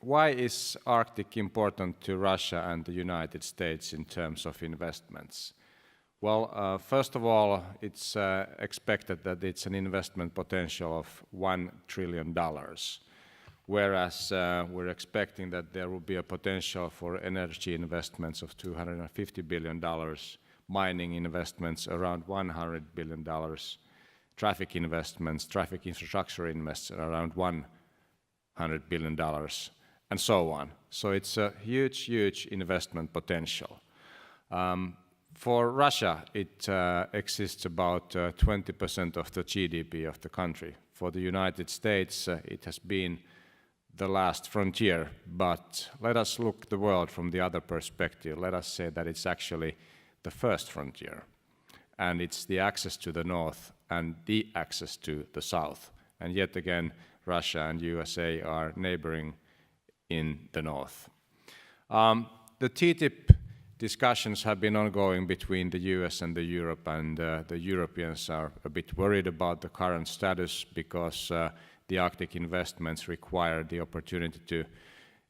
why is Arctic important to Russia and the United States in terms of investments? Well, first of all, it's expected that it's an investment potential of $1 trillion, whereas we're expecting that there will be a potential for energy investments of $250 billion, mining investments around $100 billion, traffic investments, traffic infrastructure investments around $100 billion, and so on. So it's a huge, huge investment potential. For Russia, it exists about 20% of the GDP of the country. For the United States, it has been the last frontier, but let us look at the world from the other perspective. Let us say that it's actually the first frontier, and it's the access to the north and the access to the south. And yet again, Russia and USA are neighboring in the north. The TTIP discussions have been ongoing between the US and the Europe, and the Europeans are a bit worried about the current status because the Arctic investments require the opportunity to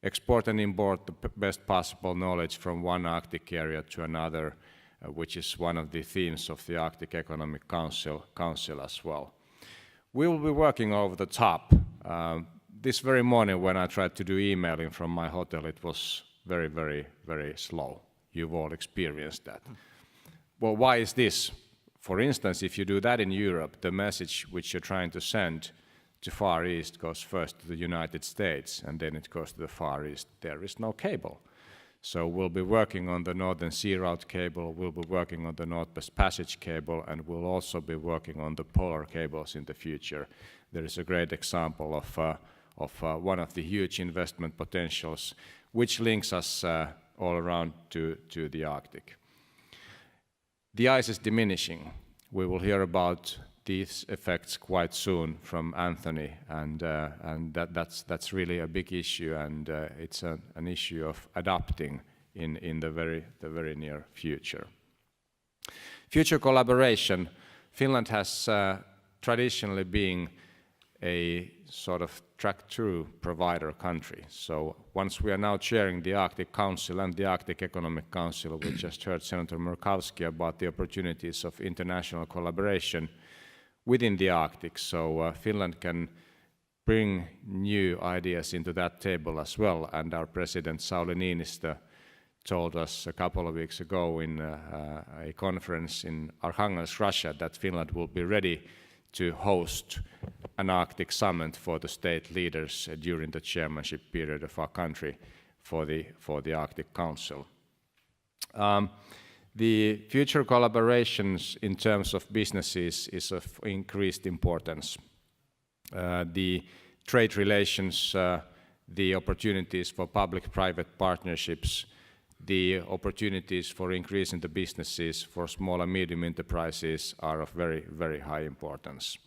export and import the best possible knowledge from one Arctic area to another, which is one of the themes of the Arctic Economic Council as well. We will be working over the top. This very morning when I tried to do emailing from my hotel, it was very, very, very slow. You've all experienced that. Well, why is this? For instance, if you do that in Europe, the message which you're trying to send to Far East goes first to the United States, and then it goes to the Far East. There is no cable. So we'll be working on the Northern Sea Route cable, we'll be working on the Northwest Passage cable, and we'll also be working on the polar cables in the future. There is a great example of one of the huge investment potentials, which links us all around to the Arctic. The ice is diminishing. We will hear about these effects quite soon from Anthony, and that's really a big issue, and it's an issue of adapting in the very near future. Future collaboration. Finland has traditionally been a sort of track-through provider country. So once we are now chairing the Arctic Council and the Arctic Economic Council, we just heard Senator Murkowski about the opportunities of international collaboration within the Arctic. So Finland can bring new ideas into that table as well. And our President Sauli Niinistö told us a couple of weeks ago in a conference in Arkhangelsk, Russia, that Finland will be ready to host an Arctic summit for the state leaders during the chairmanship period of our country for the Arctic Council. The future collaborations in terms of businesses is of increased importance. The trade relations, the opportunities for public-private partnerships, the opportunities for increasing the businesses for small and medium enterprises are of very, very high importance.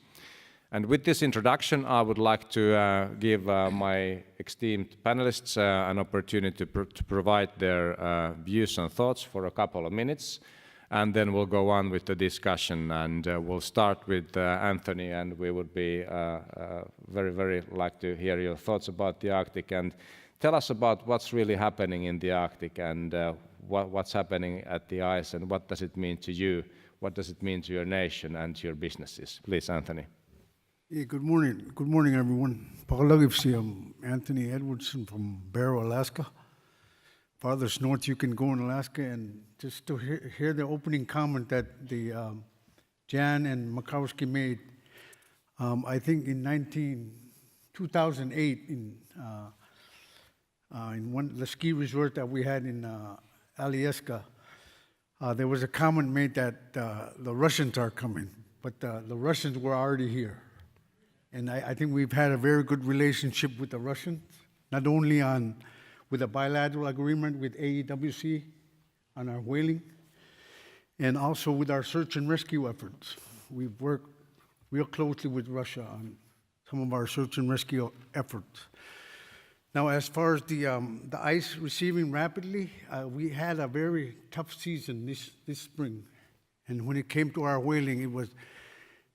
And with this introduction, I would like to give my esteemed panelists an opportunity to provide their views and thoughts for a couple of minutes, and then we'll go on with the discussion. And we'll start with Anthony, and we would be very, very like to hear your thoughts about the Arctic, and tell us about what's really happening in the Arctic, and what's happening at the ice, and what does it mean to you, what does it mean to your nation and to your businesses. Please, Anthony. Yeah, good morning. Good morning, everyone. I'm Anthony Edwardsen from Barrow, Alaska. Farthest north you can go in Alaska, and just to hear the opening comment that the Jan and Murkowski made, I think in 2008 in the ski resort that we had in Alyeska, there was a comment made that the Russians are coming, but the Russians were already here. And I think we've had a very good relationship with the Russians, not only with a bilateral agreement with AEWC on our whaling, and also with our search and rescue efforts. We've worked real closely with Russia on some of our search and rescue efforts. Now, as far as the ice receding rapidly, we had a very tough season this spring. And when it came to our whaling, it was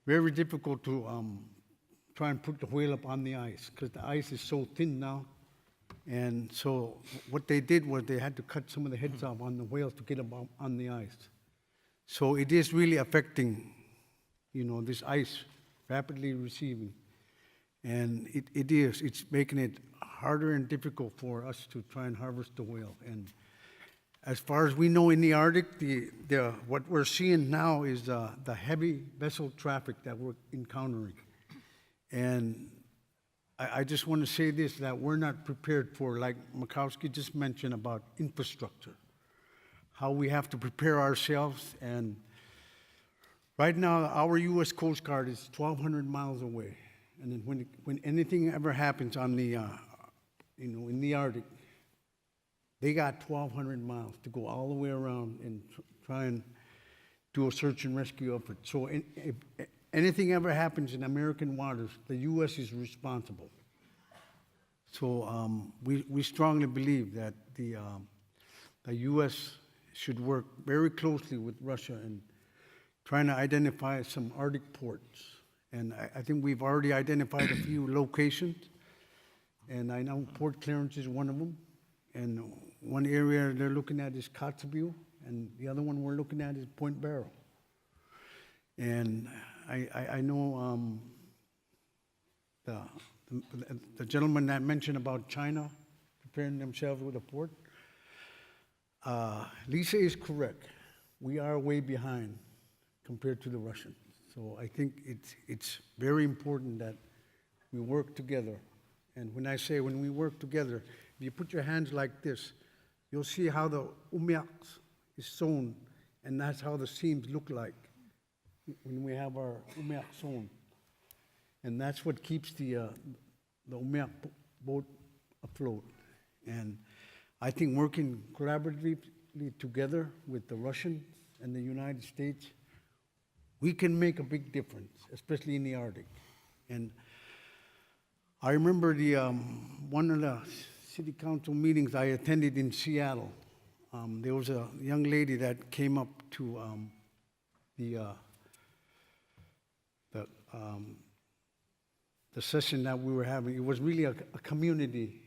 very difficult to try and put the whale up on the ice, because the ice is so thin now, And so what they did was they had to cut some of the heads off on the whales to get them on the ice. So it is really affecting, this ice rapidly receding. And it's making it harder and difficult for us to try and harvest the whale. And as far as we know in the Arctic, what we're seeing now is the heavy vessel traffic that we're encountering. And I just want to say this, that we're not prepared for, like Makowski just mentioned about infrastructure, how we have to prepare ourselves. And right now, our U.S. Coast Guard is 1,200 miles away. And then when anything ever happens on the, in the Arctic, they got 1,200 miles to go all the way around and try and do a search and rescue effort. So if anything ever happens in American waters, the U.S. is responsible. So we strongly believe that the U.S. should work very closely with Russia and trying to identify some Arctic ports. And I think we've already identified a few locations, and I know Port Clarence is one of them. And one area they're looking at is Kotzebue, and the other one we're looking at is Point Barrow. And I know the gentleman that mentioned about China preparing themselves with a port. Lisa is correct. We are way behind compared to the Russians. So I think it's very important that we work together. And when I say when we work together, if you put your hands like this, you'll see how the umiak is sewn, and that's how the seams look like when we have our umiak sewn. And that's what keeps the umiak boat afloat. And I think working collaboratively together with the Russians and the United States, we can make a big difference, especially in the Arctic. And I remember one of the city council meetings I attended in Seattle. There was a young lady that came up to the session that we were having. It was really a community,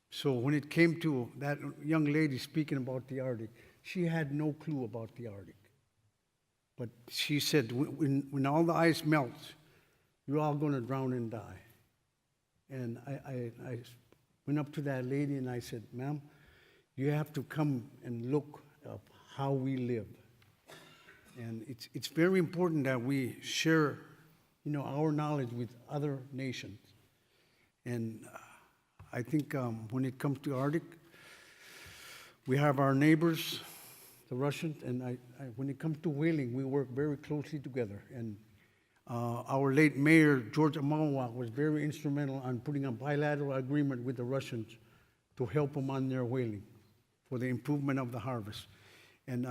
so when it came to that young lady speaking about the Arctic, she had no clue about the Arctic. But she said, when all the ice melts, you're all going to drown and die. And I went up to that lady and I said, ma'am, you have to come and look at how we live. And it's very important that we share, our knowledge with other nations. And I think when it comes to Arctic, we have our neighbors, the Russians, and when it comes to whaling, we work very closely together. And our late mayor, George Amawa, was very instrumental on putting a bilateral agreement with the Russians to help them on their whaling for the improvement of the harvest. And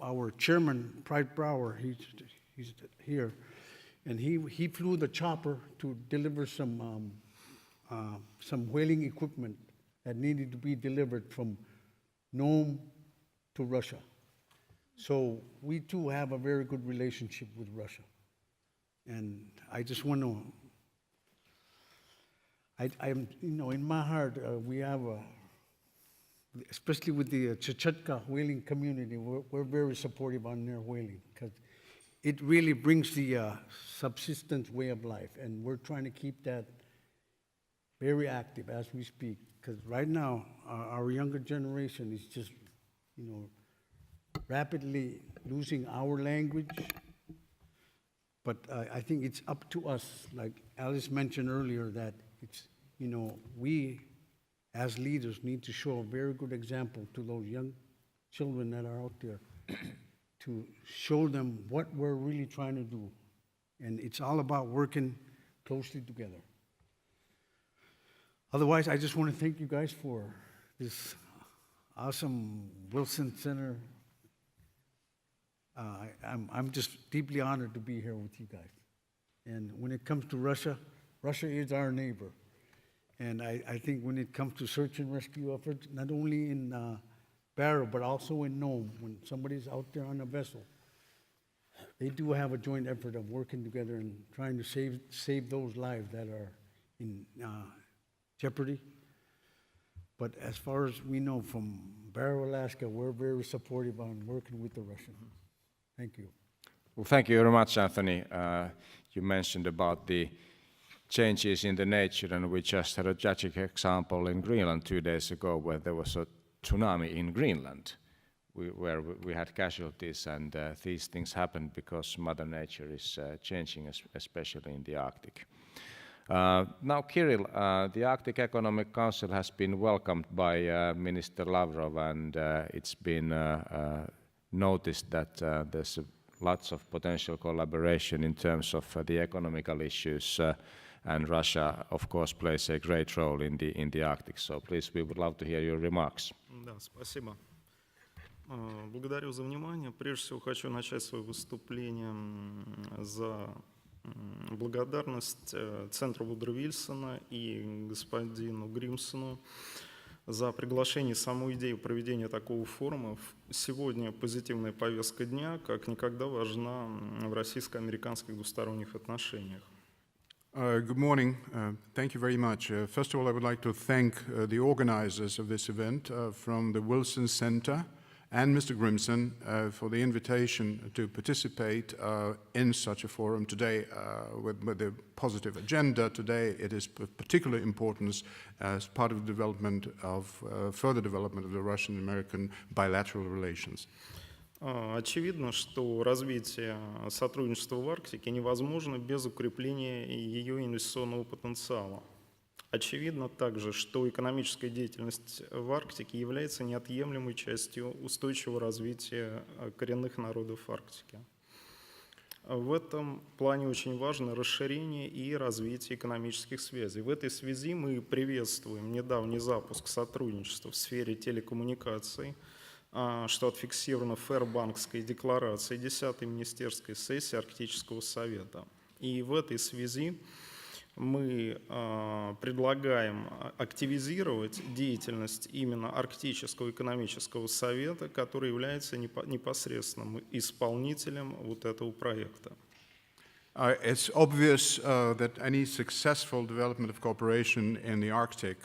our chairman, Pride Brower, he's here, and he flew the chopper to deliver some whaling equipment that needed to be delivered from Nome to Russia. So we too have a very good relationship with Russia. And I just want to, I'm, in my heart, we have especially with the Chukotka whaling community, we're very supportive on their whaling because it really brings the subsistence way of life. And we're trying to keep that very active as we speak. Because right now, our younger generation is just, rapidly losing our language. But I think it's up to us, like Alice mentioned earlier, that it's, we as leaders need to show a very good example to those young children that are out there to show them what we're really trying to do. And it's all about working closely together. Otherwise, I just want to thank you guys for this awesome Wilson Center. I'm just deeply honored to be here with you guys. And when it comes to Russia, Russia is our neighbor. And I think when it comes to search and rescue efforts, not only in Barrow, but also in Nome, when somebody's out there on a vessel, they do have a joint effort of working together and trying to save those lives that are in jeopardy. But as far as we know from Barrow, Alaska, we're very supportive on working with the Russians. Thank you. Well, thank you very much, Anthony. You mentioned about the changes in the nature, and we just had a tragic example in Greenland 2 days ago where there was a tsunami in Greenland, where we had casualties, and these things happened because Mother Nature is changing, especially in the Arctic. Now, Kirill, the Arctic Economic Council has been welcomed by Minister Lavrov, and it's been noticed that there's lots of potential collaboration in terms of the economical issues, and Russia, of course, plays a great role in the Arctic. So please, we would love to hear your remarks. Да, спасибо. Благодарю за внимание. Прежде всего хочу начать свое выступление за благодарность Центру Вудро Вильсона и господину Гримсону за приглашение, саму идею проведения такого форума. Сегодня позитивная повестка дня как никогда важна в российско-американских двусторонних отношениях. Good morning. Thank you very much. First of all, I would like to thank the organizers of this event from the Wilson Center and Mr. Grimson for the invitation to participate in such a forum today with a positive agenda. Today it is of particular importance as part of the development of further development of the Russian-American bilateral relations. Очевидно, что развитие сотрудничества в Арктике невозможно без укрепления ее инвестиционного потенциала. Очевидно также, что экономическая деятельность в Арктике является неотъемлемой частью устойчивого развития коренных народов Арктики. В этом плане очень важно расширение и развитие экономических связей. В этой связи мы приветствуем недавний запуск сотрудничества в сфере телекоммуникаций, что отфиксировано в Фэрбанкской декларации 10-й министерской сессии Арктического совета. И в этой связи мы предлагаем активизировать деятельность именно Арктического экономического совета, который является непосредственным исполнителем вот этого проекта. It's obvious that any successful development of cooperation in the Arctic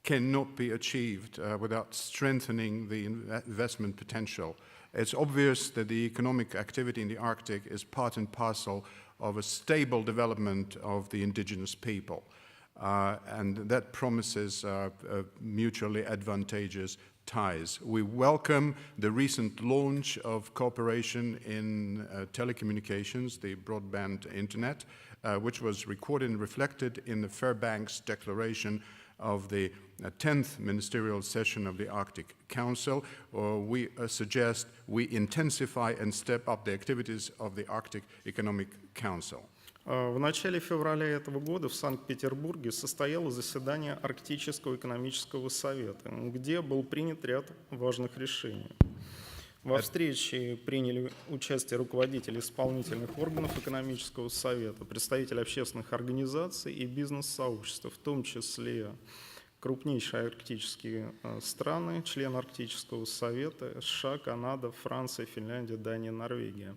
cannot be achieved without strengthening the investment potential. It's obvious that the economic activity in the Arctic is part and parcel of a stable development of the indigenous people. And that promises mutually advantageous ties. We welcome the recent launch of cooperation in telecommunications, the broadband internet, which was recorded and reflected in the Fairbanks Declaration of the 10th Ministerial Session of the Arctic Council. We suggest we intensify and step up the activities of the Arctic Economic Council. В начале февраля этого года в Санкт-Петербурге состоялось заседание Арктического экономического совета, где был принят ряд важных решений. Во встрече приняли участие руководители исполнительных органов экономического совета, представители общественных организаций и бизнес-сообщества, в том числе крупнейшие арктические страны, члены Арктического совета, США, Канада, Франция, Финляндия, Дания, Норвегия.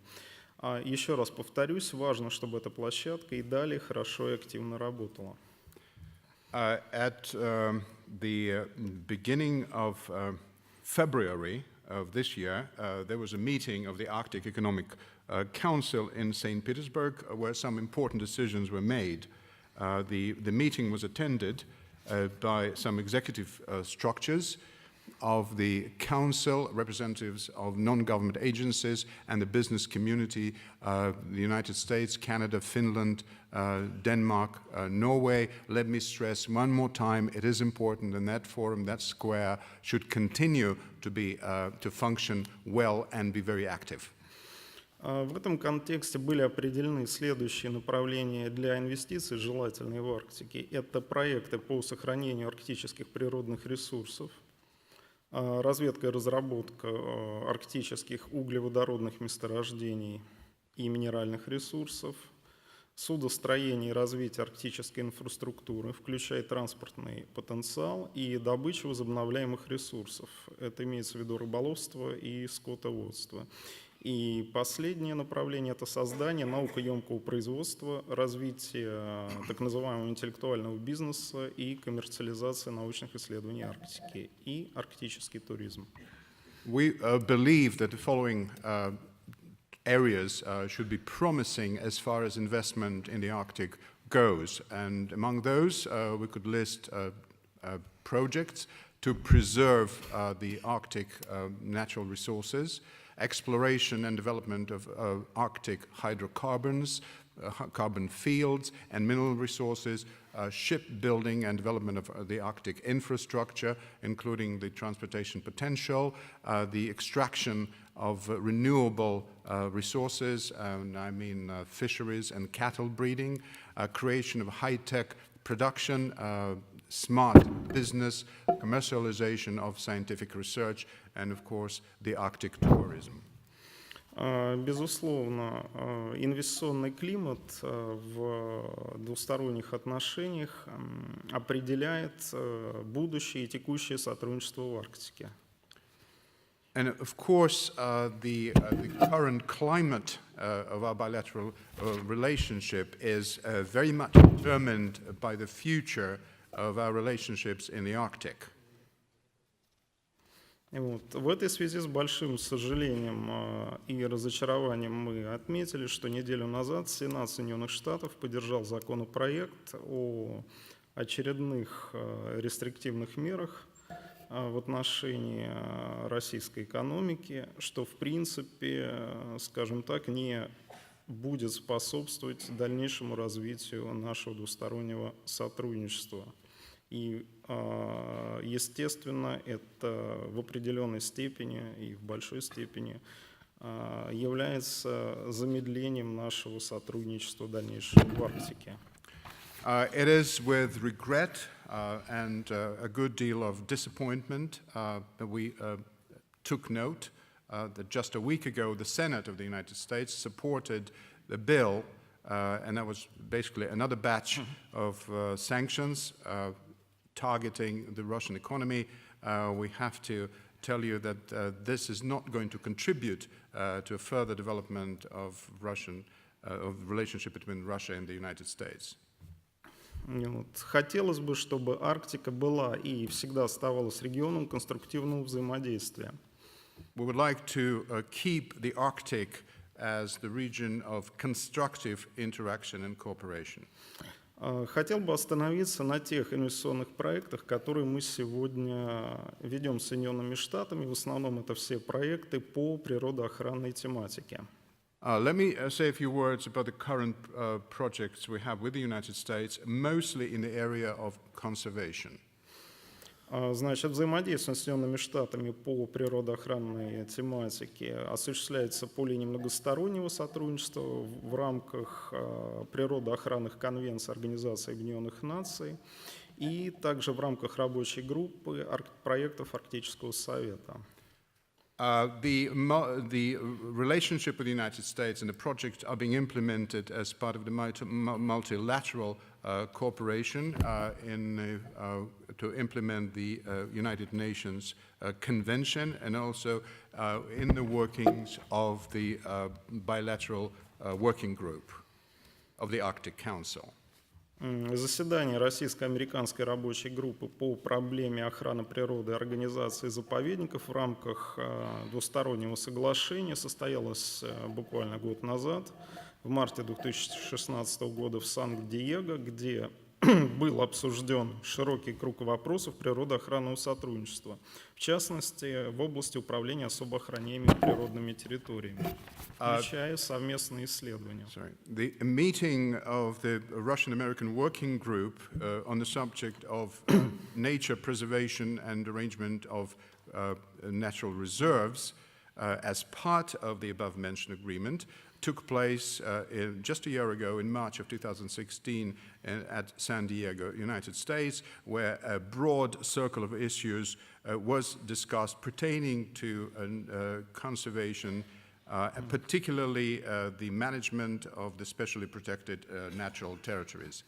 Еще раз повторюсь, важно, чтобы эта площадка и далее хорошо и активно работала. At the beginning of February of this year, there was a meeting of the Arctic Economic Council in St. Petersburg where some important decisions were made. The meeting was attended by some executive structures of the Council, representatives of non-government agencies and the business community, the United States, Canada, Finland, Denmark, Norway. Let me stress one more time, it is important, and that forum, that square, should continue to function well and be very active. В этом контексте были определены следующие направления для инвестиций, желательные в Арктике. Это проекты по сохранению арктических природных ресурсов, разведка и разработка арктических углеводородных месторождений и минеральных ресурсов, судостроение и развитие арктической инфраструктуры, включая транспортный потенциал и добычу возобновляемых ресурсов. Это имеется в виду рыболовство и скотоводство. И последнее направление – это создание наукоемкого производства, развитие так называемого интеллектуального бизнеса и коммерциализация научных исследований Арктики и арктический туризм. We believe that the following areas should be promising as far as investment in the Arctic goes. And among those, we could list projects to preserve the Arctic natural resources, exploration and development of Arctic hydrocarbons, carbon fields and mineral resources, shipbuilding and development of the Arctic infrastructure, including the transportation potential, the extraction of renewable resources, and I mean fisheries and cattle breeding, creation of high-tech production, smart business, commercialization of scientific research, and of course the Arctic tourism. Безусловно, инвестиционный климат в двусторонних отношениях определяет будущее и текущее сотрудничество в Арктике. And of course, the current climate of our bilateral relationship is very much determined by the future of our relationships in the Arctic. Вот. В этой связи с большим сожалением и разочарованием мы отметили, что неделю назад Сенат Соединенных Штатов поддержал законопроект о очередных рестриктивных мерах в отношении российской экономики, что в принципе, скажем так, не будет способствовать дальнейшему развитию нашего двустороннего сотрудничества. И, естественно, это в определенной степени и в большой степени является замедлением нашего сотрудничества дальнейшего в Арктике. It is with regret and a good deal of disappointment that we took note that just a week ago the Senate of the United States supported the bill, and that was basically another batch of sanctions targeting the Russian economy. We have to tell you that this is not going to contribute to a further development of of the relationship between Russia and the United States. Вот. Хотелось бы, чтобы Арктика была и всегда оставалась регионом конструктивного взаимодействия. We would like to keep the Arctic as the region of constructive interaction and cooperation. Хотел бы остановиться на тех инвестиционных проектах, которые мы сегодня ведем с Соединенными Штатами. В основном это все проекты по природоохранной тематике. Let me say a few words about the current projects we have with the United States, mostly in the area of conservation. Значит, взаимодействие с Соединенными Штатами по природоохранной тематике осуществляется по линии многостороннего сотрудничества в рамках природоохранных конвенций Организации Объединенных Наций и также в рамках рабочей группы проектов Арктического совета. The relationship with the United States and the projects are being implemented as part of the multilateral cooperation to implement the United Nations Convention and also in the workings of the bilateral working group of the Arctic Council. Заседание российско-американской рабочей группы по проблеме охраны природы и организации заповедников в рамках двустороннего соглашения состоялось буквально год назад, в марте 2016 года в Сан-Диего, где был обсужден широкий круг вопросов природоохранного сотрудничества, в частности, в области управления особо охраняемыми природными территориями, включая совместные исследования. The meeting of the Russian-American working group on the subject of nature preservation and arrangement of natural reserves as part of the above-mentioned agreement took place just a year ago in March of 2016 at San Diego, United States, where a broad circle of issues was discussed pertaining to conservation, particularly the management of the specially protected natural territories.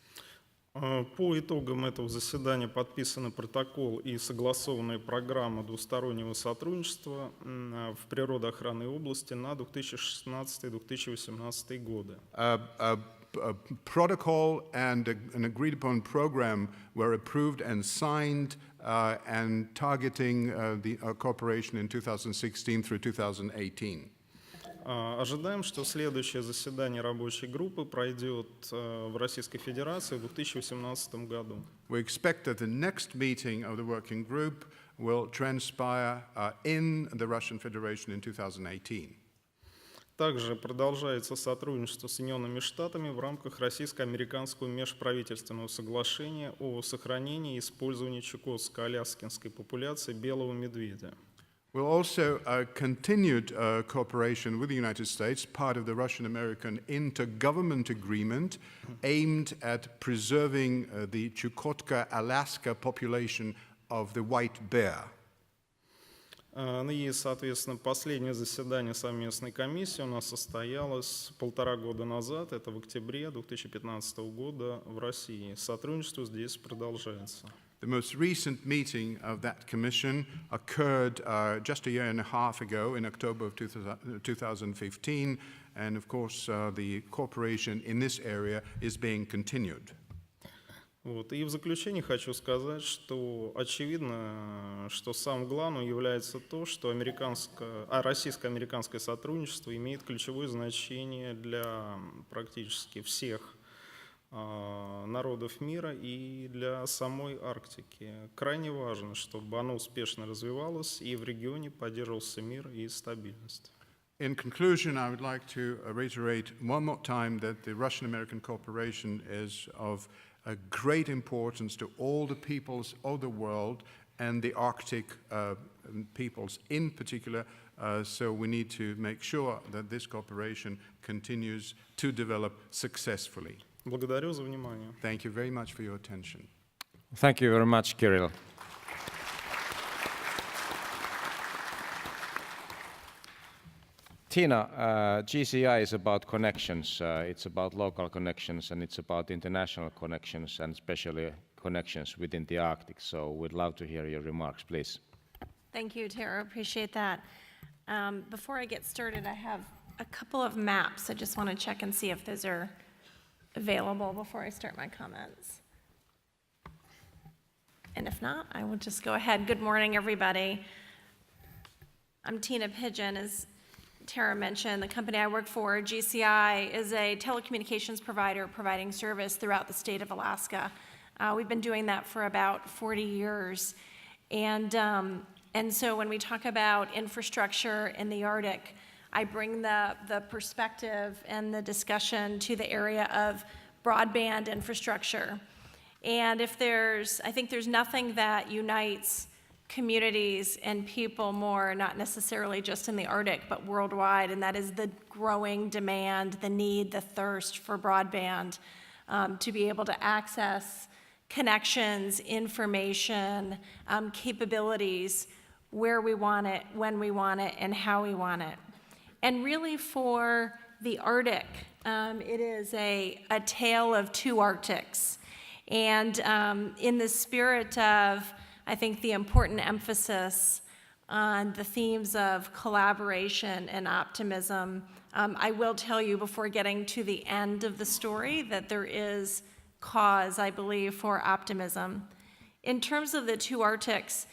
По итогам этого заседания подписаны протокол и согласованная программа двустороннего сотрудничества в природоохранной области на 2016-2018 годы. A protocol and an agreed upon program were approved and signed and targeting the cooperation in 2016 through 2018. Ожидаем, что следующее заседание рабочей группы пройдет в Российской Федерации в 2018 году. We expect that the next meeting of the working group will transpire in the Russian Federation in 2018. Также продолжается сотрудничество с Соединенными Штатами в рамках российско-американского межправительственного соглашения о сохранении и использовании чукотско-аляскинской популяции белого медведя. We'll also continued cooperation with the United States, part of the Russian-American intergovernment agreement aimed at preserving the Chukotka-Alaska population of the white bear. И, соответственно, последнее заседание совместной комиссии у нас состоялось 1,5 года назад, это в октябре 2015 года в России. Сотрудничество здесь продолжается. The most recent meeting of that commission occurred just a year and a half ago in October of 2015, and of course the cooperation in this area is being continued. И в заключение хочу сказать, что очевидно, что самым главным является то, что российско-американское сотрудничество имеет ключевое значение для практически всех народов мира и для самой Арктики. Крайне важно, чтобы оно успешно развивалось и в регионе поддерживался мир и стабильность. In conclusion, I would like to reiterate one more time that the Russian-American cooperation is of a great importance to all the peoples of the world and the Arctic peoples in particular. So we need to make sure that this cooperation continues to develop successfully. Благодарю за внимание. Thank you very much for your attention. Thank you very much, Kirill. Tina, GCI is about connections. It's about local connections and it's about international connections and especially connections within the Arctic. So we'd love to hear your remarks, please. Thank you, Tero. Appreciate that. Before I get started, I have a couple of maps. I just want to check and see if those are available before I start my comments. And if not, I will just go ahead. Good morning, everybody. I'm Tina Pidgeon. As Tero mentioned, the company I work for, GCI, is a telecommunications provider providing service throughout the state of Alaska. We've been doing that for about 40 years. And so when we talk about infrastructure in the Arctic, I bring the perspective and the discussion to the area of broadband infrastructure. And I think there's nothing that unites communities and people more, not necessarily just in the Arctic, but worldwide, and that is the growing demand, the need, the thirst for broadband, to be able to access connections, information, capabilities, where we want it, when we want it, and how we want it. And really for the Arctic, it is a tale of two Arctics. And in the spirit of, I think, the important emphasis on the themes of collaboration and optimism, I will tell you before getting to the end of the story that there is cause, I believe, for optimism. In terms of the two Arctics,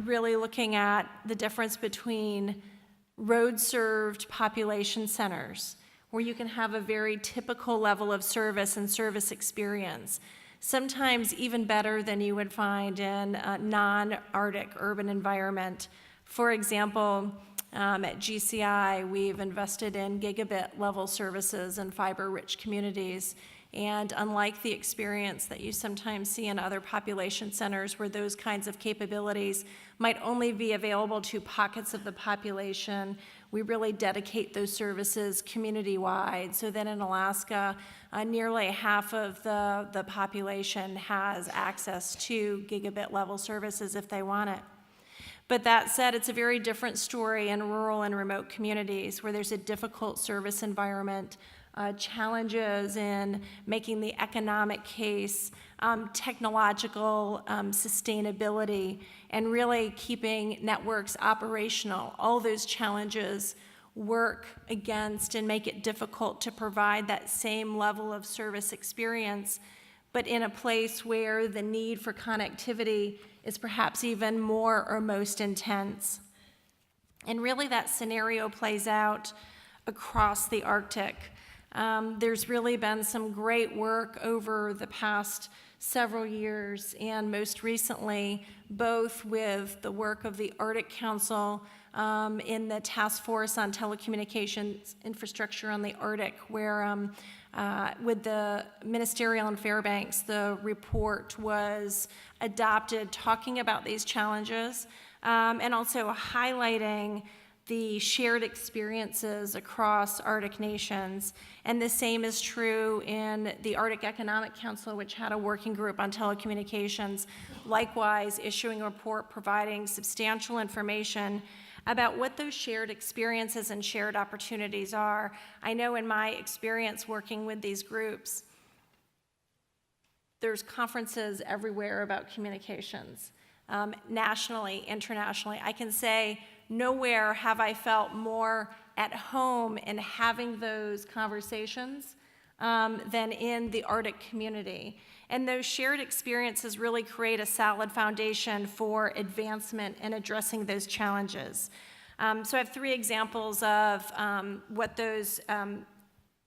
really looking at the difference between road-served population centers, where you can have a very typical level of service and service experience, sometimes even better than you would find in a non-Arctic urban environment. For example, at GCI, we've invested in gigabit-level services in fiber-rich communities. And unlike the experience that you sometimes see in other population centers where those kinds of capabilities might only be available to pockets of the population, we really dedicate those services community-wide so that in Alaska, nearly half of the population has access to gigabit-level services if they want it. But that said, it's a very different story in rural and remote communities where there's a difficult service environment challenges in making the economic case, technological sustainability, and really keeping networks operational. All those challenges work against and make it difficult to provide that same level of service experience, but in a place where the need for connectivity is perhaps even more or most intense. And really that scenario plays out across the Arctic. There's really been some great work over the past several years, and most recently, both with the work of the Arctic Council in the Task Force on Telecommunications Infrastructure on the Arctic, where with the ministerial in Fairbanks, the report was adopted talking about these challenges and also highlighting the shared experiences across Arctic nations. And the same is true in the Arctic Economic Council, which had a working group on telecommunications, likewise issuing a report providing substantial information about what those shared experiences and shared opportunities are. I know in my experience working with these groups, there's conferences everywhere about communications, nationally, internationally. I can say nowhere have I felt more at home in having those conversations than in the Arctic community. And those shared experiences really create a solid foundation for advancement in addressing those challenges. So I have 3 examples of what those,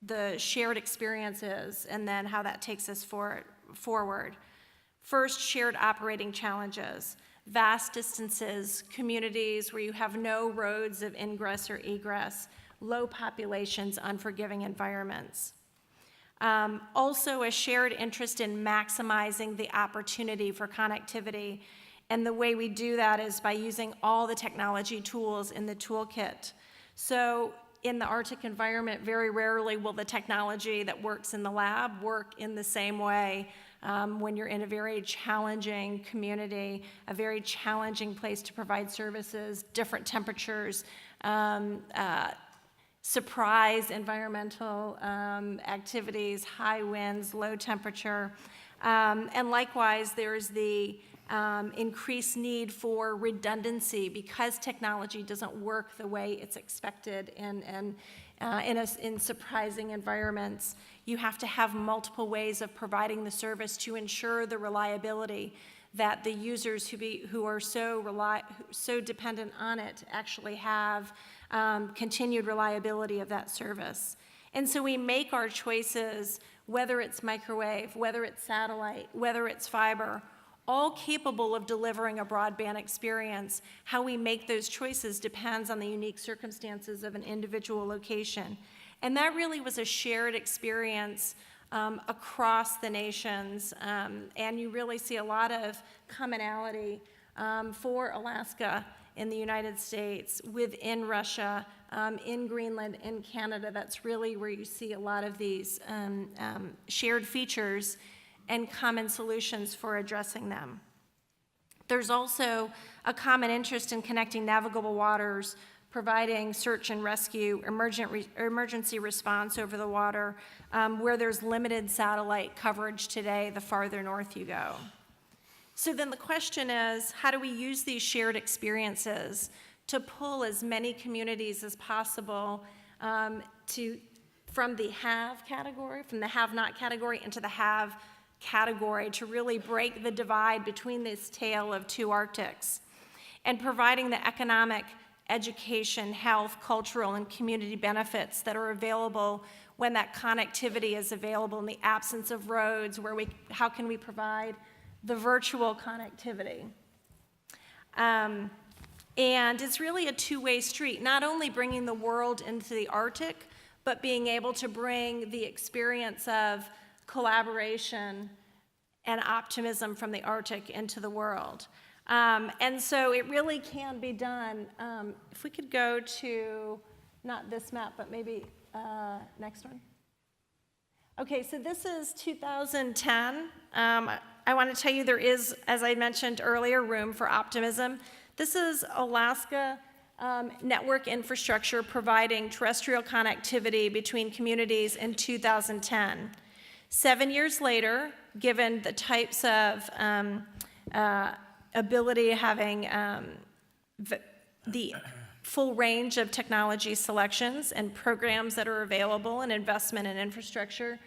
the shared experience is, and then how that takes us forward. First, shared operating challenges. Vast distances, communities where you have no roads of ingress or egress, low populations, unforgiving environments. Also, a shared interest in maximizing the opportunity for connectivity. And the way we do that is by using all the technology tools in the toolkit. So in the Arctic environment, very rarely will the technology that works in the lab work in the same way when you're in a very challenging community, a very challenging place to provide services, different temperatures, surprise environmental activities, high winds, low temperature. And likewise, there's the increased need for redundancy because technology doesn't work the way it's expected in surprising environments. You have to have multiple ways of providing the service to ensure the reliability that the users who are so dependent on it actually have continued reliability of that service. And so we make our choices, whether it's microwave, whether it's satellite, whether it's fiber, all capable of delivering a broadband experience. How we make those choices depends on the unique circumstances of an individual location. And that really was a shared experience across the nations, and you really see a lot of commonality for Alaska in the United States, within Russia, in Greenland, in Canada. That's really where you see a lot of these shared features and common solutions for addressing them. There's also a common interest in connecting navigable waters, providing search and rescue, emergency response over the water, where there's limited satellite coverage today, the farther north you go. So then the question is, how do we use these shared experiences to pull as many communities as possible from the have category, from the have-not category into the have category, to really break the divide between this tale of 2 Arctics, and providing the economic, education, health, cultural, and community benefits that are available when that connectivity is available in the absence of roads, how can we provide the virtual connectivity? And it's really a 2-way street, not only bringing the world into the Arctic, but being able to bring the experience of collaboration and optimism from the Arctic into the world. And so it really can be done. If we could go to, not this map, but maybe next one. Okay, so this is 2010. I want to tell you there is, as I mentioned earlier, room for optimism. This is Alaska network infrastructure providing terrestrial connectivity between communities in 2010. 7 years later, given the types of ability having the full range of technology selections and programs that are available and investment in infrastructure,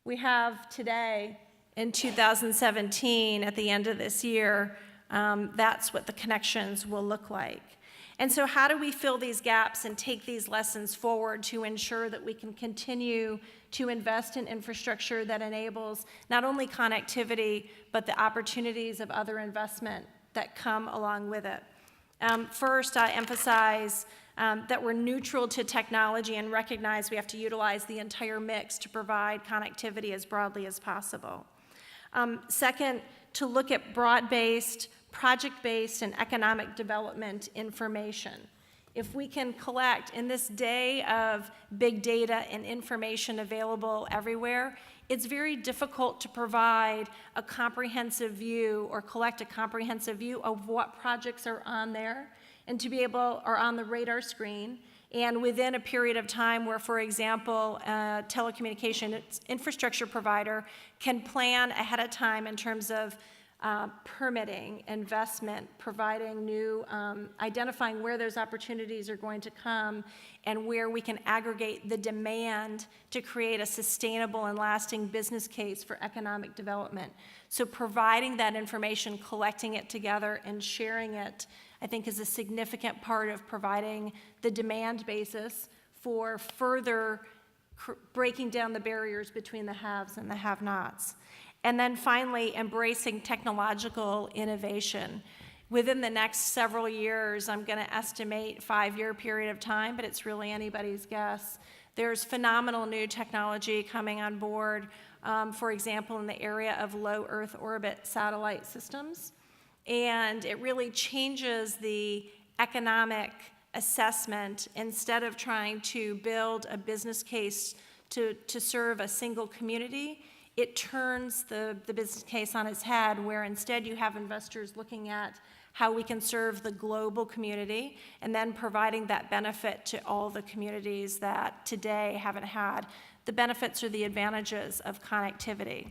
we have today in 2017, at the end of this year, that's what the connections will look like. And so how do we fill these gaps and take these lessons forward to ensure that we can continue to invest in infrastructure that enables not only connectivity, but the opportunities of other investment that come along with it? First, I emphasize that we're neutral to technology and recognize we have to utilize the entire mix to provide connectivity as broadly as possible. Second, to look at broad-based, project-based, and economic development information. If we can collect, in this day of big data and information available everywhere, it's very difficult to provide a comprehensive view or collect a comprehensive view of what projects are on there and to be able, or on the radar screen, and within a period of time where, for example, a telecommunication infrastructure provider can plan ahead of time in terms of permitting, investment, providing new, identifying where those opportunities are going to come and where we can aggregate the demand to create a sustainable and lasting business case for economic development. So providing that information, collecting it together and sharing it, I think is a significant part of providing the demand basis for further breaking down the barriers between the haves and the have-nots. And then finally, embracing technological innovation. Within the next several years, I'm going to estimate 5-year period of time, but it's really anybody's guess. There's phenomenal new technology coming on board, for example, in the area of low Earth orbit satellite systems. And it really changes the economic assessment. Instead of trying to build a business case to serve a single community, it turns the business case on its head, where instead you have investors looking at how we can serve the global community and then providing that benefit to all the communities that today haven't had the benefits or the advantages of connectivity.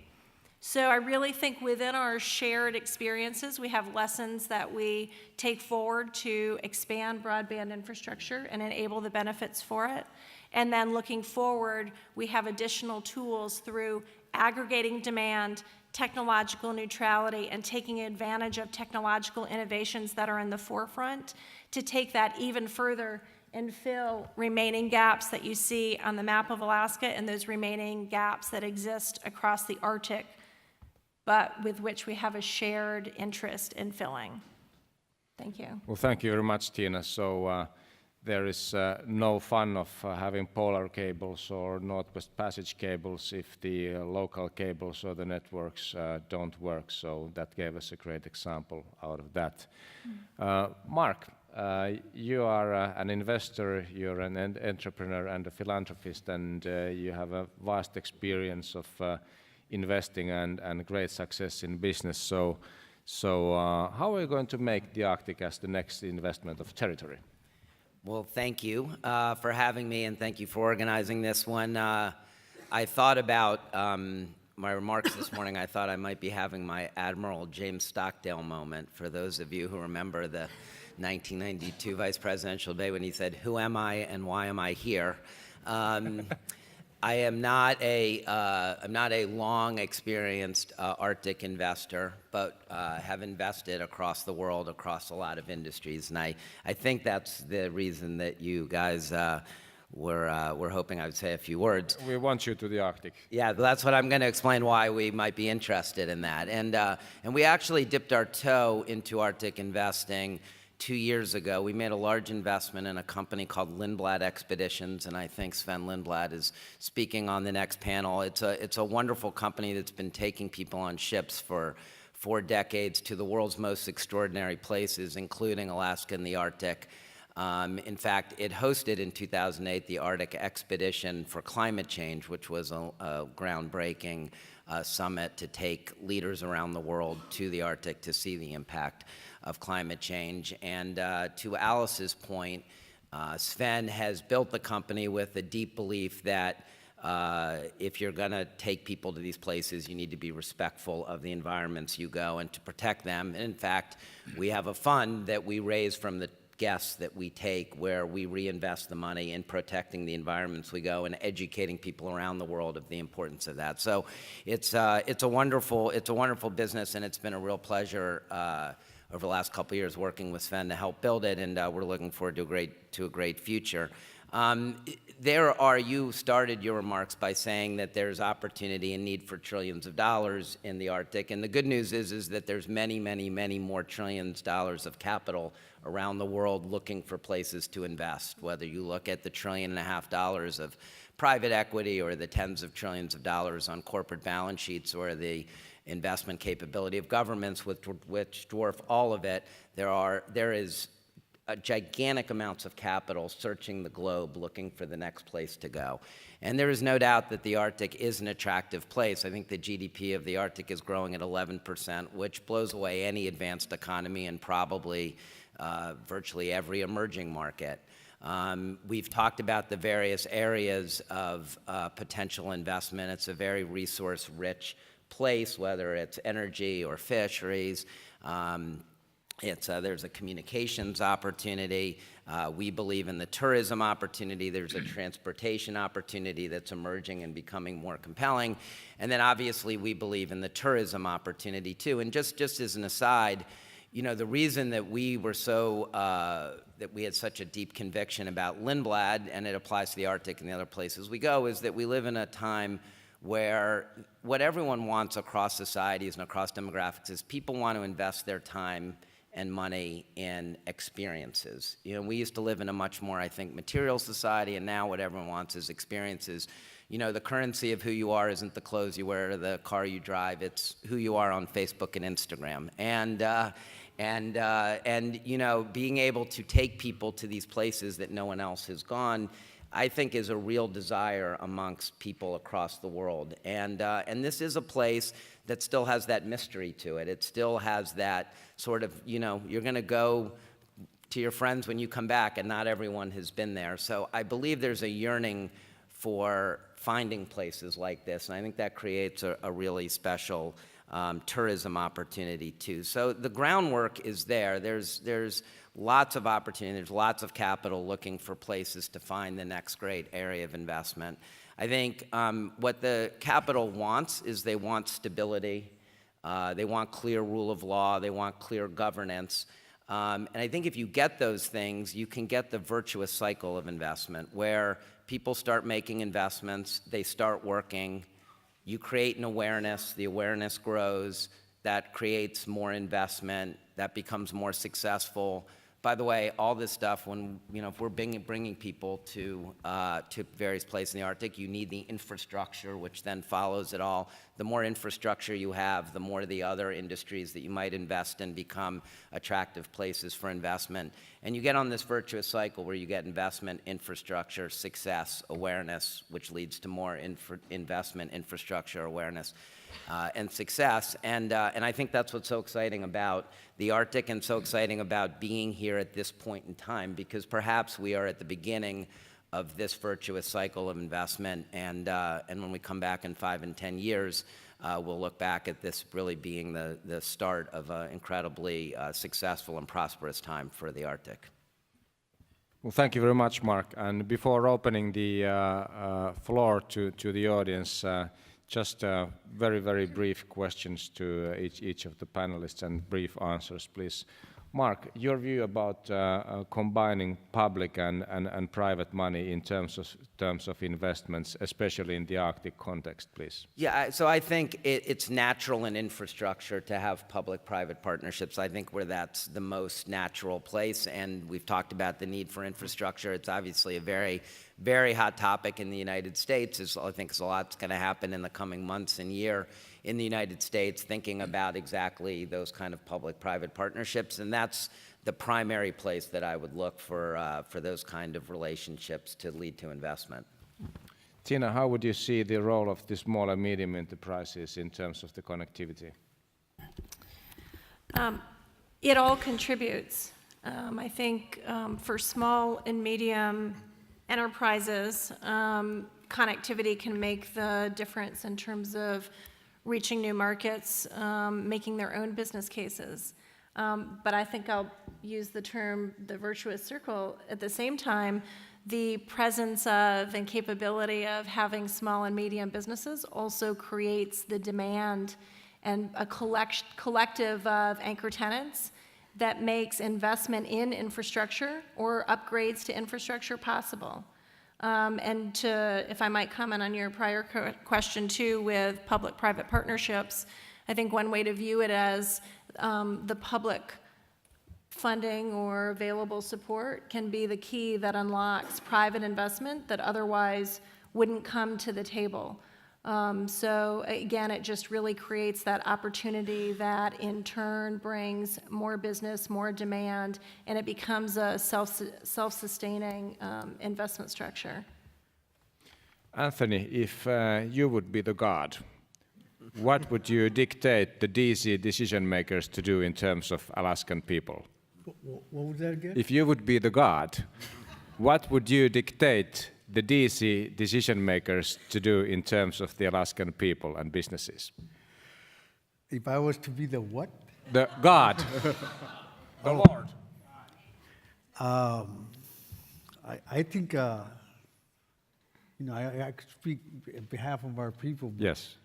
So I really think within our shared experiences, we have lessons that we take forward to expand broadband infrastructure and enable the benefits for it. And then looking forward, we have additional tools through aggregating demand, technological neutrality, and taking advantage of technological innovations that are in the forefront to take that even further and fill remaining gaps that you see on the map of Alaska and those remaining gaps that exist across the Arctic, but with which we have a shared interest in filling. Thank you. Well, thank you very much, Tina. So there is no fun of having polar cables or Northwest Passage cables if the local cables or the networks don't work. So that gave us a great example out of that. Mark, you are an investor, you're an entrepreneur and a philanthropist, and you have a vast experience of investing and great success in business. So how are you going to make the Arctic as the next investment of territory? Well, thank you for having me, and thank you for organizing this one. I thought about my remarks this morning. I thought I might be having my Admiral James Stockdale moment, for those of you who remember the 1992 vice presidential debate when he said, "Who am I and why am I here?" I am not a long experienced Arctic investor, but have invested across the world, across a lot of industries. And I think that's the reason that you guys were hoping I would say a few words. We want you to the Arctic. Yeah, that's what I'm going to explain why we might be interested in that. And we actually dipped our toe into Arctic investing 2 years ago. We made a large investment in a company called Lindblad Expeditions, and I think Sven Lindblad is speaking on the next panel. It's a wonderful company that's been taking people on ships for 4 decades to the world's most extraordinary places, including Alaska and the Arctic. In fact, it hosted in 2008 the Arctic Expedition for Climate Change, which was a groundbreaking summit to take leaders around the world to the Arctic to see the impact of climate change. And to Alice's point, Sven has built the company with a deep belief that if you're going to take people to these places, you need to be respectful of the environments you go and to protect them. And in fact, we have a fund that we raise from the guests that we take where we reinvest the money in protecting the environments we go and educating people around the world of the importance of that. So it's a wonderful business, and it's been a real pleasure over the last couple of years working with Sven to help build it, and we're looking forward to a great future. You started your remarks by saying that there's opportunity and need for trillions of dollars in the Arctic, and the good news is that there's many, many, many more trillions of dollars of capital around the world looking for places to invest, whether you look at the $1.5 trillion of private equity or the tens of trillions of dollars on corporate balance sheets or the investment capability of governments which dwarf all of it. There is gigantic amounts of capital searching the globe looking for the next place to go. And there is no doubt that the Arctic is an attractive place. I think the GDP of the Arctic is growing at 11%, which blows away any advanced economy and probably virtually every emerging market. We've talked about the various areas of potential investment. It's a very resource-rich place, whether it's energy or fisheries. There's a communications opportunity. We believe in the tourism opportunity. There's a transportation opportunity that's emerging and becoming more compelling. And then obviously we believe in the tourism opportunity too. And just as an aside, you know, the reason that we were that we had such a deep conviction about Lindblad, and it applies to the Arctic and the other places we go, is that we live in a time where what everyone wants across societies and across demographics is people want to invest their time and money in experiences. You know, we used to live in a much more, I think, material society, and now what everyone wants is experiences. You know, the currency of who you are isn't the clothes you wear or the car you drive, it's who you are on Facebook and Instagram. And you know, being able to take people to these places that no one else has gone, I think is a real desire amongst people across the world. And this is a place that still has that mystery to it. It still has that sort of, you know, you're going to go to your friends when you come back, and not everyone has been there. So I believe there's a yearning for finding places like this, and I think that creates a really special tourism opportunity too. So the groundwork is there. There's lots of opportunity. There's lots of capital looking for places to find the next great area of investment. I think what the capital wants is they want stability. They want clear rule of law. They want clear governance. And I think if you get those things, you can get the virtuous cycle of investment where people start making investments, they start working, you create an awareness, the awareness grows, that creates more investment, that becomes more successful. By the way, all this stuff, when, you know, if we're bringing people to various places in the Arctic, you need the infrastructure, which then follows it all. The more infrastructure you have, the more the other industries that you might invest in become attractive places for investment. And you get on this virtuous cycle where you get investment, infrastructure, success, awareness, which leads to more investment, infrastructure, awareness, and success. And I think that's what's so exciting about the Arctic and so exciting about being here at this point in time, because perhaps we are at the beginning of this virtuous cycle of investment. And when we come back in 5 and 10 years, we'll look back at this really being the start of an incredibly successful and prosperous time for the Arctic. Well, thank you very much, Mark. And before opening the floor to the audience, just very, very brief questions to each of the panelists and brief answers, please. Mark, your view about combining public and private money in terms of investments, especially in the Arctic context, please. Yeah, so I think it's natural in infrastructure to have public-private partnerships. I think where that's the most natural place, and we've talked about the need for infrastructure. It's obviously a very, very hot topic in the United States. I think there's a lot that's going to happen in the coming months and year in the United States, thinking about exactly those kind of public-private partnerships, and that's the primary place that I would look for those kind of relationships to lead to investment. Tina, how would you see the role of the small and medium enterprises in terms of the connectivity? It all contributes. I think for small and medium enterprises, connectivity can make the difference in terms of reaching new markets, making their own business cases. But I think I'll use the term the virtuous circle. At the same time, the presence of and capability of having small and medium businesses also creates the demand and a collective of anchor tenants that makes investment in infrastructure or upgrades to infrastructure possible. And if I might comment on your prior question too with public-private partnerships, I think one way to view it as the public funding or available support can be the key that unlocks private investment that otherwise wouldn't come to the table. So again, it just really creates that opportunity that in turn brings more business, more demand, and it becomes a self-sustaining investment structure. Anthony, if you would be the god, what would you dictate the DC decision makers to do in terms of Alaskan people? What was that again? If you would be the god, what would you dictate the DC decision makers to do in terms of the Alaskan people and businesses? If I was to be the what? The God. The Lord. I think, I could speak on behalf of our people. But, Yes.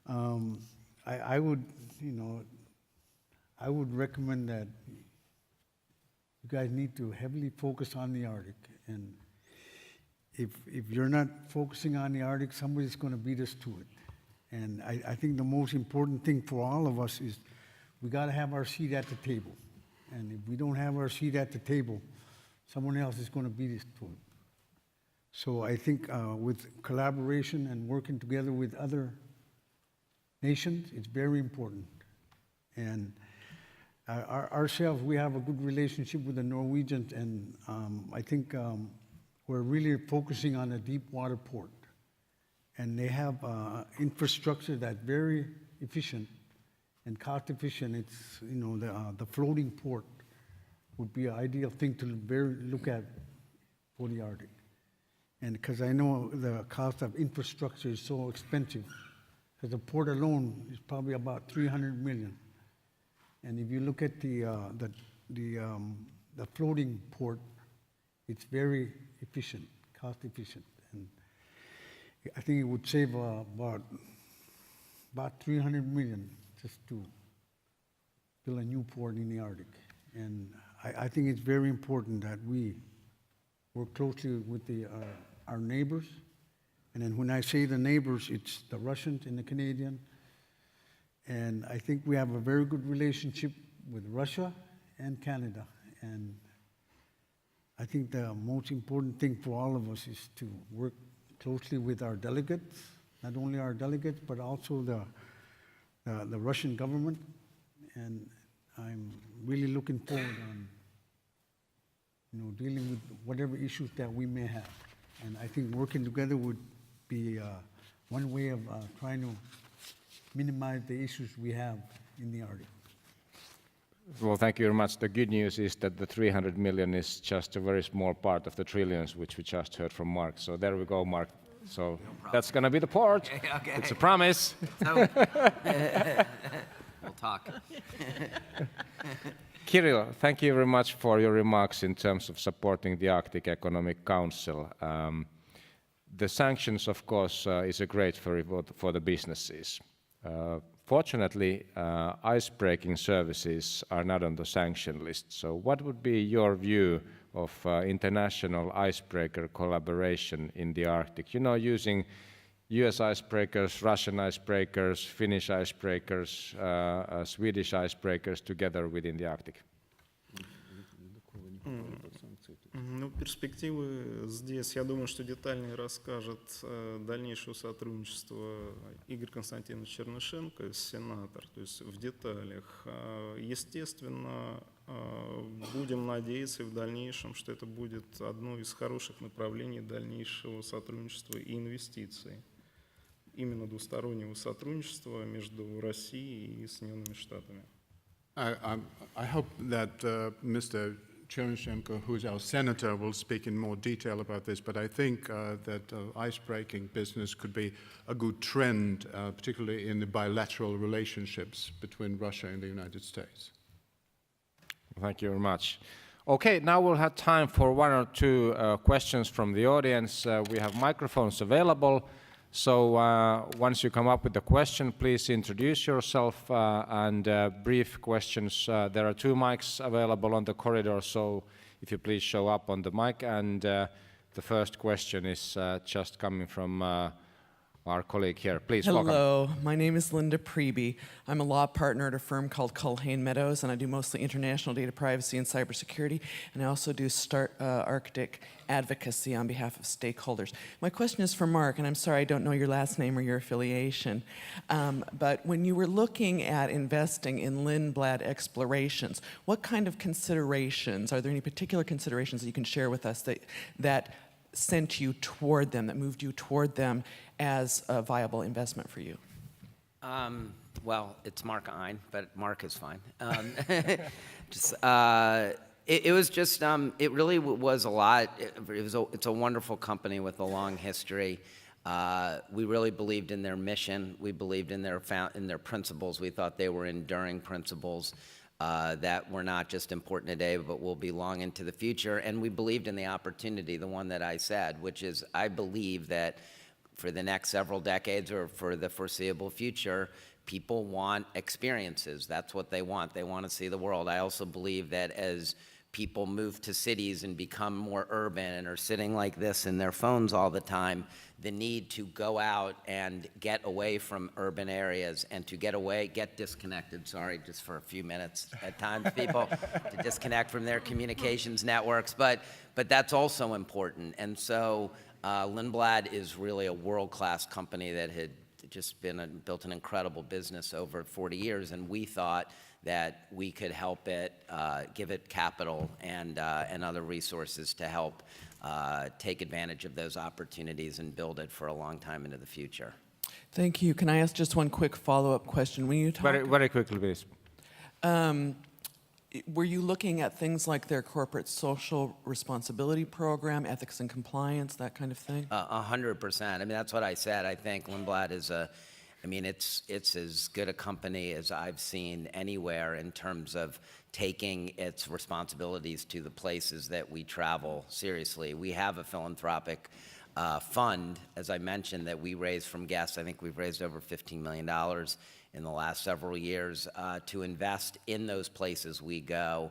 I would, I would recommend that you guys need to heavily focus on the Arctic. And if you're not focusing on the Arctic, somebody's going to beat us to it. And I think the most important thing for all of us is we got to have our seat at the table. And if we don't have our seat at the table, someone else is going to beat us to it. So I think with collaboration and working together with other nations, it's very important. And ourselves, we have a good relationship with the Norwegians, and I think we're really focusing on a deep water port. And they have infrastructure that's very efficient and cost efficient. It's, the floating port would be an ideal thing to look at for the Arctic. And because I know the cost of infrastructure is so expensive, because the port alone is probably about $300 million. And if you look at the floating port, it's very efficient, cost efficient. And I think it would save about $300 million just to build a new port in the Arctic. And I think it's very important that we work closely with our neighbors. And then when I say the neighbors, it's the Russians and the Canadians. And I think we have a very good relationship with Russia and Canada. And I think the most important thing for all of us is to work closely with our delegates, not only our delegates, but also the Russian government. And I'm really looking forward on dealing with whatever issues that we may have. And I think working together would be one way of trying to minimize the issues we have in the Arctic. Well, thank you very much. The good news is that the 300 million is just a very small part of the trillions, which we just heard from Mark. So there we go, Mark. So that's going to be the port. Okay. It's a promise. So, we'll talk. Kirill, thank you very much for your remarks in terms of supporting the Arctic Economic Council. The sanctions, of course, is a great for the businesses. Fortunately, ice-breaking services are not on the sanction list. So what would be your view of international icebreaker collaboration in the Arctic? Using US icebreakers, Russian icebreakers, Finnish icebreakers, Swedish icebreakers together within the Arctic. Перспективы здесь, я думаю, что детальнее расскажет дальнейшее сотрудничество Игорь Константинович Чернышенко, сенатор, то есть в деталях. Естественно, Будем надеяться и в дальнейшем, что это будет одно из хороших направлений дальнейшего сотрудничества и инвестиций. Именно двустороннего сотрудничества между Россией и Соединенными Штатами. I hope that Mr. Chernyshchenko, who's our senator, will speak in more detail about this, but I think that ice-breaking business could be a good trend, particularly in the bilateral relationships between Russia and the United States. Thank you very much. Okay, now we'll have time for one or two questions from the audience. We have microphones available, so once you come up with the question, please introduce yourself and brief questions. There are 2 mics available on the corridor, so if you please show up on the mic. And the first question is just coming from our colleague here. Please, welcome. Hello, my name is Linda Priebe. I'm a law partner at a firm called Culhane Meadows, and I do mostly international data privacy and cybersecurity, and I also do Arctic advocacy on behalf of stakeholders. My question is for Mark, and I'm sorry I don't know your last name or your affiliation, but when you were looking at investing in Lindblad Explorations, what kind of considerations, are there any particular considerations that you can share with us that sent you toward them, that moved you toward them as a viable investment for you? Well, it's Mark Ein, but Mark is fine. It was just, it really was a lot. It's a wonderful company with a long history. We really believed in their mission. We believed in their principles. We thought they were enduring principles that were not just important today, but will be long into the future. And we believed in the opportunity, the one that I said, which is I believe that for the next several decades or for the foreseeable future, people want experiences. That's what they want. They want to see the world. I also believe that as people move to cities and become more urban and are sitting like this in their phones all the time, the need to go out and get away from urban areas and to get disconnected, sorry, just for a few minutes at times, people, to disconnect from their communications networks, but that's also important. And so Lindblad is really a world-class company that had just built an incredible business over 40 years, and we thought that we could help it, give it capital and other resources to help take advantage of those opportunities and build it for a long time into the future. Thank you. Can I ask just one quick follow-up question? When you talk, Very quickly, please. were you looking at things like their corporate social responsibility program, ethics and compliance, that kind of thing? 100%. I mean, that's what I said. I think Lindblad is it's as good a company as I've seen anywhere in terms of taking its responsibilities to the places that we travel seriously. We have a philanthropic fund, as I mentioned, that we raise from guests. I think we've raised over $15 million in the last several years to invest in those places we go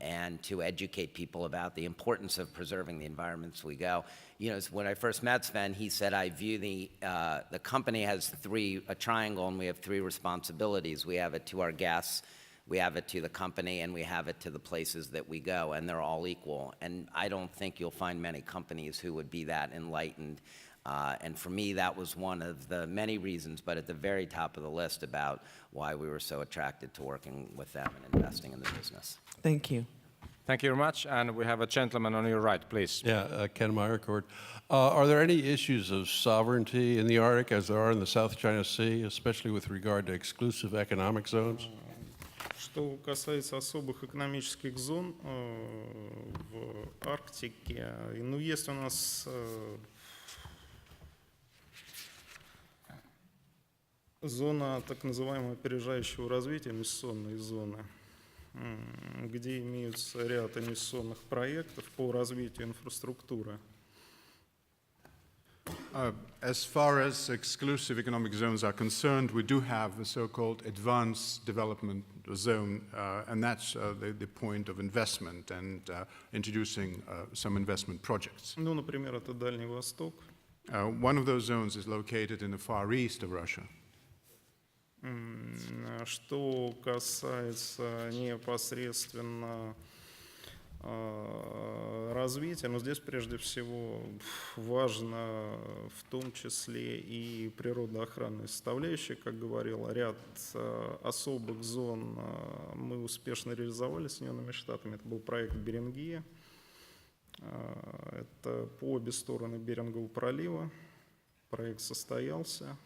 and to educate people about the importance of preserving the environments we go. You know, when I first met Sven, he said, I view the company has a triangle, and we have 3 responsibilities. We have it to our guests, we have it to the company, and we have it to the places that we go, and they're all equal. And I don't think you'll find many companies who would be that enlightened. And for me, that was one of the many reasons, but at the very top of the list about why we were so attracted to working with them and investing in the business. Thank you. Thank you very much. And we have a gentleman on your right, please. Yeah, Ken Meyercord. Are there any issues of sovereignty in the Arctic as there are in the South China Sea, especially with regard to exclusive economic zones? Что касается особых экономических зон в Арктике, ну, есть у нас зона так называемого опережающего развития, инвестиционные зоны, где имеются ряд инвестиционных проектов по развитию инфраструктуры. As far as exclusive economic zones are concerned, we do have a so-called advanced development zone, and that's the point of investment and introducing some investment projects. Ну, например, это Дальний Восток. One of those zones is located in the far east of Russia. Что касается непосредственно развития, но здесь прежде всего важно в том числе и природоохранная составляющая, как говорил, ряд особых зон мы успешно реализовали Соединенными Штатами. Это был проект Берингия. Это по обе стороны Берингового пролива. Проект состоялся.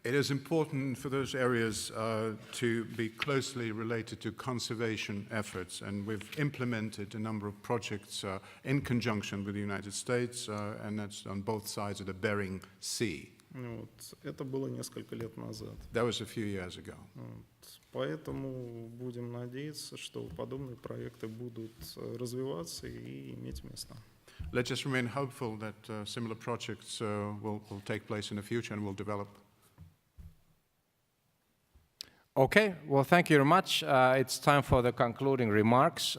It is important for those areas to be closely related to conservation efforts, and we've implemented a number of projects in conjunction with the United States, and that's on both sides of the Bering Sea. Вот. Это было несколько лет назад. That was a few years ago. Вот. Поэтому будем надеяться, что подобные проекты будут развиваться и иметь место. Let's just remain hopeful that similar projects will take place in the future and will develop. Okay, well, thank you very much. It's time for the concluding remarks.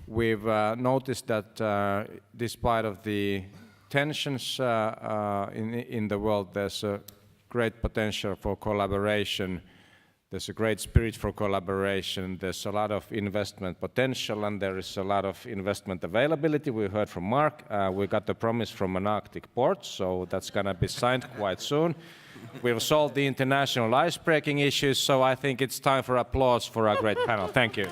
We've noticed that despite of the tensions in the world, there's a great potential for collaboration. There's a great spirit for collaboration. There's a lot of investment potential, and there is a lot of investment availability. We heard from Mark. We got the promise from an Arctic port, so that's going to be signed quite soon. We've solved the international ice-breaking issues, so I think it's time for applause for our great panel. Thank you.